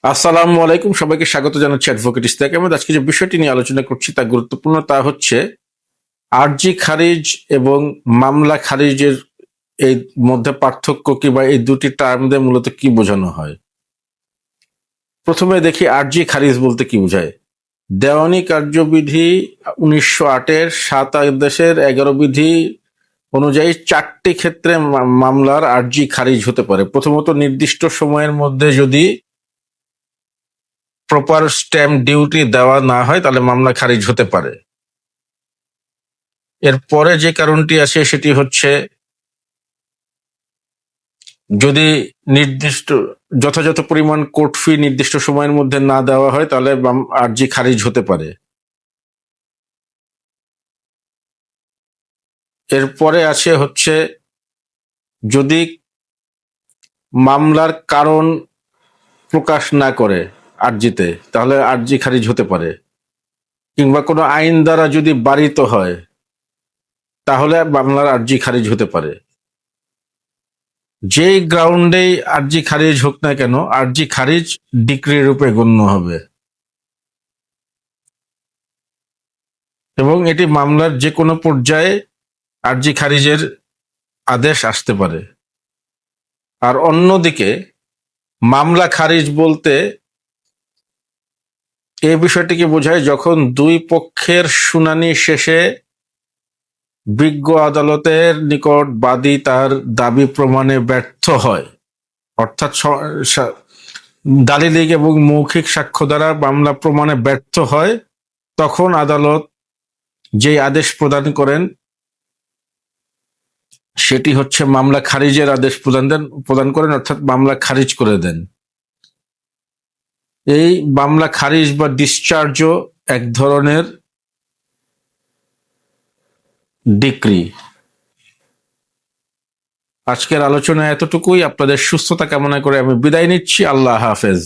আসসালামু আলাইকুম, সবাইকে স্বাগত জানাচ্ছি অ্যাডভোকেট ইশতিয়াক আহমেদ। আজকে যে বিষয়টি নিয়ে আলোচনা করছি তা গুরুত্বপূর্ণ, তা হচ্ছে আরজি খারিজ এবং মামলা খারিজের এই মধ্যে পার্থক্য কি, বা এই দুটি টার্ম দিয়ে মূলত কি বোঝানো হয়। প্রথমে দেখি আরজি খারিজ বলতে কি বোঝায়। দেওয়ানি কার্যবিধি 1908-এর 7 আদেশের 11 বিধি অনুযায়ী 4টি ক্ষেত্রে মামলার আরজি খারিজ হতে পারে। প্রথমত, নির্দিষ্ট সময়ের মধ্যে যদি প্রপার স্ট্যাম্প ডিউটি দেওয়া না হয় তাহলে মামলা খারিজ হতে পারে। এরপরে যে কারণটি আসে সেটি হচ্ছে, যদি নির্দিষ্ট যথাযথ পরিমাণ কোর্ট ফি নির্দিষ্ট সময়ের মধ্যে না দেওয়া হয় তাহলে আর্জি খারিজ হতে পারে। এরপরে আছে হচ্ছে, যদি মামলার কারণ প্রকাশ না করে আর্জিতে তাহলে আর্জি খারিজ হতে পারে, কিংবা কোনো আইন দ্বারা যদি বারিত হয় তাহলে মামলার আর্জি খারিজ হতে পারে। যেই গ্রাউন্ডেই আর্জি খারিজ হোক না কেন, আর্জি খারিজ ডিক্রি রূপে গণ্য হবে এবং এটি মামলার যে কোনো পর্যায়ে আর্জি খারিজের আদেশ আসতে পারে। আর অন্যদিকে মামলা খারিজ বলতে এই বিষয়টিকে বোঝায় যখন দুই পক্ষের শুনানি শেষে বিজ্ঞ আদালতের নিকট বাদী তার দাবি প্রমাণে ব্যর্থ হয়, অর্থাৎ দালিলিক এবং মৌখিক সাক্ষ্য দ্বারা মামলা প্রমাণে ব্যর্থ হয়, তখন আদালত যে আদেশ প্রদান সেটি হচ্ছে মামলা খারিজের আদেশ প্রদান করেন, অর্থাৎ মামলা খারিজ করে দেন। এই মামলা খারিজ বা ডিসচার্জও এক ধরনের ডিক্রি। আজকের আলোচনা এতটুকুই। আপনাদের সুস্থতা কামনা করে আমি বিদায় নিচ্ছি। আল্লাহ হাফেজ।